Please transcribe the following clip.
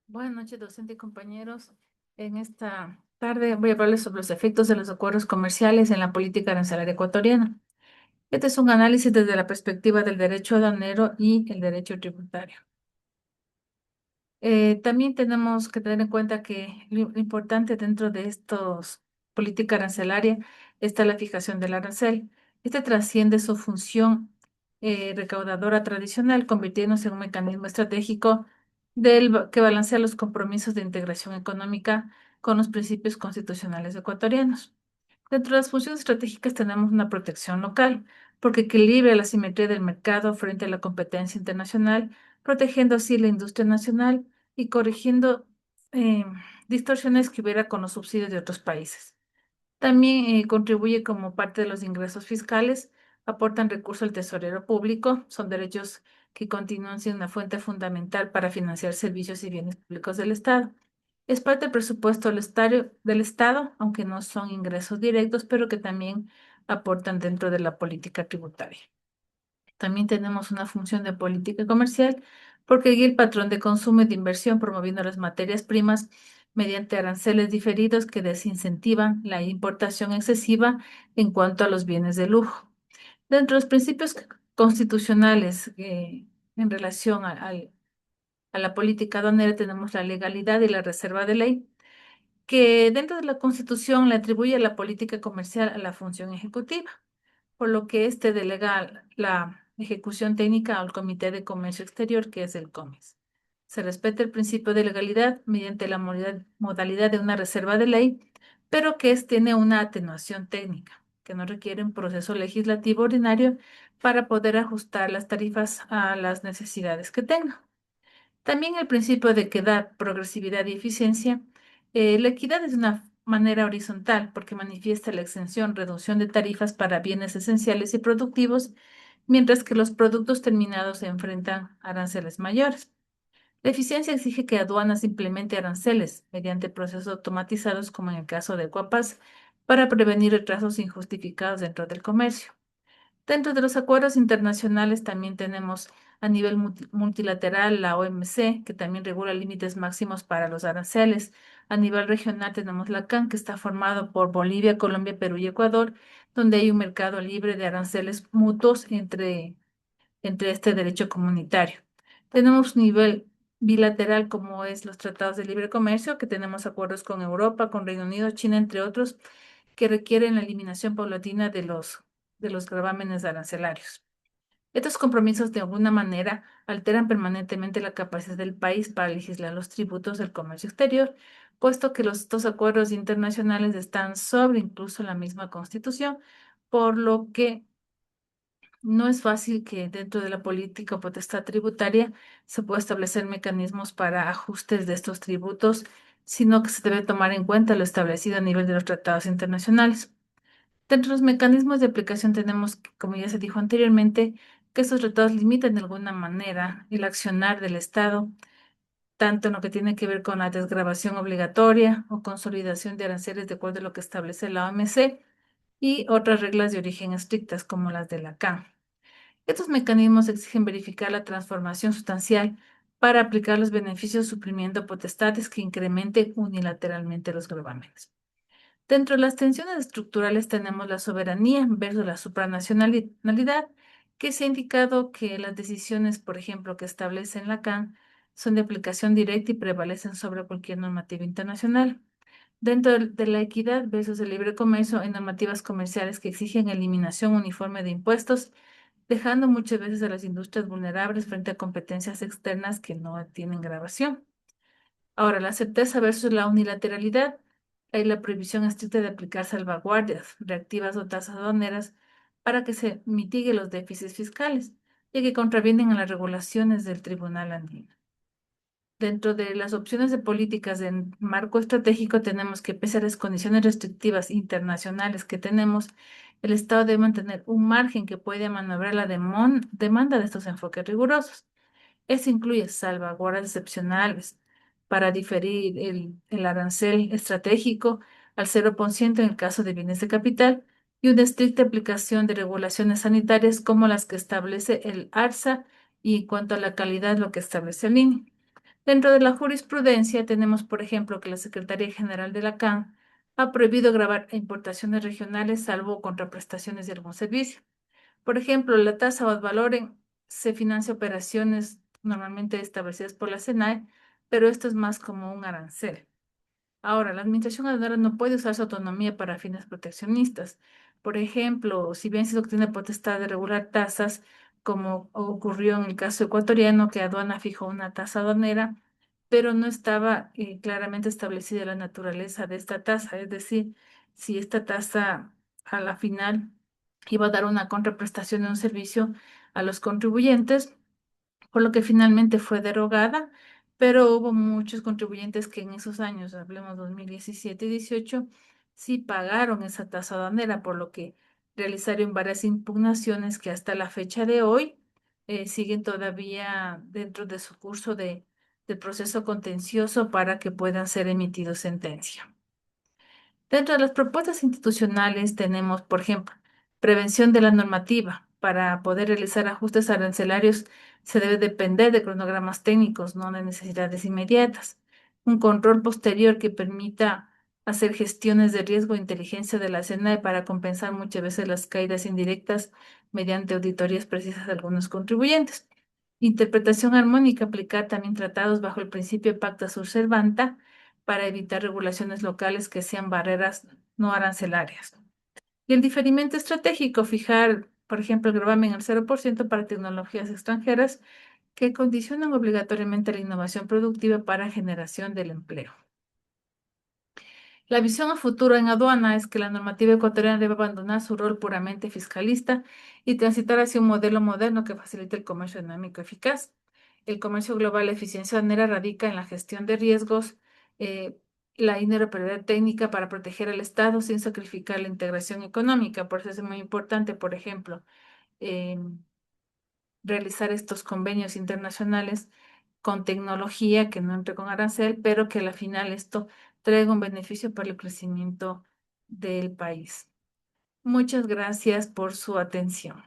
Buenas noches, docente y compañeros. En esta tarde voy a hablarles sobre los efectos de los acuerdos comerciales en la política arancelaria ecuatoriana. Este es un análisis desde la perspectiva del derecho aduanero y el derecho tributario. También tenemos que tener en cuenta que lo importante dentro de estos política arancelaria está la fijación del arancel. Este trasciende su función recaudadora tradicional, convirtiéndose en un mecanismo estratégico que balancea los compromisos de integración económica con los principios constitucionales ecuatorianos. Dentro de las funciones estratégicas tenemos una protección local, porque equilibra la simetría del mercado frente a la competencia internacional, protegiendo así la industria nacional y corrigiendo eh, distorsiones que hubiera con los subsidios de otros países. También contribuye como parte de los ingresos fiscales, aportan recursos al tesorero público, son derechos que continúan siendo una fuente fundamental para financiar servicios y bienes públicos del Estado. Es parte del presupuesto del Estado, aunque no son ingresos directos, pero que también aportan dentro de la política tributaria. También tenemos una función de política comercial porque guía el patrón de consumo y de inversión promoviendo las materias primas mediante aranceles diferidos que desincentivan la importación excesiva en cuanto a los bienes de lujo. Dentro de los principios constitucionales en relación a la política aduanera tenemos la legalidad y la reserva de ley, que dentro de la Constitución le atribuye a la política comercial a la función ejecutiva por lo que este delega la ejecución técnica al Comité de Comercio Exterior, que es el COMEX. Se respeta el principio de legalidad mediante la modalidad de una reserva de ley, pero que tiene una atenuación técnica, que no requiere un proceso legislativo ordinario para poder ajustar las tarifas a las necesidades que tenga. También el principio de equidad, progresividad y eficiencia. La equidad es de una manera horizontal porque manifiesta la exención, reducción de tarifas para bienes esenciales y productivos, mientras que los productos terminados se enfrentan a aranceles mayores. La eficiencia exige que aduanas implemente aranceles mediante procesos automatizados, como en el caso de Guapas, para prevenir retrasos injustificados dentro del comercio. Dentro de los acuerdos internacionales también tenemos a nivel multilateral la OMC, que también regula límites máximos para los aranceles. A nivel regional tenemos la CAN, que está formado por Bolivia, Colombia, Perú y Ecuador, donde hay un mercado libre de aranceles mutuos entre este derecho comunitario. Tenemos nivel bilateral, como es los tratados de libre comercio, que tenemos acuerdos con Europa, con Reino Unido, China, entre otros, que requieren la eliminación paulatina de los gravámenes arancelarios. Estos compromisos de alguna manera alteran permanentemente la capacidad del país para legislar los tributos del comercio exterior, puesto que los dos acuerdos internacionales están sobre incluso la misma Constitución, por lo que no es fácil que dentro de la política o potestad tributaria se pueda establecer mecanismos para ajustes de estos tributos, sino que se debe tomar en cuenta lo establecido a nivel de los tratados internacionales. Dentro de los mecanismos de aplicación tenemos, como ya se dijo anteriormente, que estos tratados limitan de alguna manera el accionar del Estado, tanto en lo que tiene que ver con la desgravación obligatoria o consolidación de aranceles de acuerdo a lo que establece la OMC y otras reglas de origen estrictas como las de la CAN. Estos mecanismos exigen verificar la transformación sustancial para aplicar los beneficios suprimiendo potestades que incrementen unilateralmente los gravámenes. Dentro de las tensiones estructurales tenemos la soberanía versus la supranacionalidad, que se ha indicado que las decisiones, por ejemplo, que establecen la CAN, son de aplicación directa y prevalecen sobre cualquier normativa internacional. Dentro de la equidad versus el libre comercio, hay normativas comerciales que exigen eliminación uniforme de impuestos, dejando muchas veces a las industrias vulnerables frente a competencias externas que no tienen grabación. Ahora, la certeza versus la unilateralidad. Hay la prohibición estricta de aplicar salvaguardias, reactivas o tasas aduaneras para que se mitiguen los déficits fiscales, y que contravienen a las regulaciones del Tribunal Andino. Dentro de las opciones de políticas de marco estratégico tenemos que, pese a las condiciones restrictivas internacionales que tenemos, el Estado debe mantener un margen que pueda maniobrar la demanda de estos enfoques rigurosos. Esto incluye salvaguardas excepcionales para diferir el arancel estratégico al 0% en el caso de bienes de capital y una estricta aplicación de regulaciones sanitarias como las que establece el ARSA y en cuanto a la calidad lo que establece el INE. Dentro de la jurisprudencia tenemos, por ejemplo, que la Secretaría General de la CAN ha prohibido gravar importaciones regionales salvo contraprestaciones de algún servicio. Por ejemplo, la tasa o ad valorem se financia operaciones normalmente establecidas por la SENAE, pero esto es más como un arancel. Ahora, la administración aduanera no puede usar su autonomía para fines proteccionistas. Por ejemplo, si bien se tiene potestad de regular tasas, como ocurrió en el caso ecuatoriano, que aduana fijó una tasa aduanera, pero no estaba claramente establecida la naturaleza de esta tasa, es decir, si esta tasa a la final iba a dar una contraprestación de un servicio a los contribuyentes, por lo que finalmente fue derogada, pero hubo muchos contribuyentes que en esos años, hablemos 2017 y 18, sí pagaron esa tasa aduanera, por lo que realizaron varias impugnaciones que hasta la fecha de hoy siguen todavía dentro de su curso de proceso contencioso para que puedan ser emitidos sentencia. Dentro de las propuestas institucionales tenemos, por ejemplo, prevención de la normativa. Para poder realizar ajustes arancelarios se debe depender de cronogramas técnicos, no de necesidades inmediatas. Un control posterior que permita hacer gestiones de riesgo e inteligencia de la SENAE para compensar muchas veces las caídas indirectas mediante auditorías precisas de algunos contribuyentes. Interpretación armónica, aplicar también tratados bajo el principio Pacta Sunt Servanda para evitar regulaciones locales que sean barreras no arancelarias. Y el diferimiento estratégico, fijar, por ejemplo, el gravamen al 0% para tecnologías extranjeras que condicionan obligatoriamente la innovación productiva para generación del empleo. La visión a futuro en aduana es que la normativa ecuatoriana debe abandonar su rol puramente fiscalista y transitar hacia un modelo moderno que facilite el comercio dinámico eficaz. El comercio global, la eficiencia aduanera radica en la gestión de riesgos, eh, la interoperabilidad técnica para proteger al Estado sin sacrificar la integración económica. Por eso es muy importante, por ejemplo, realizar estos convenios internacionales con tecnología que no entre con arancel, pero que al final esto traiga un beneficio para el crecimiento del país. Muchas gracias por su atención.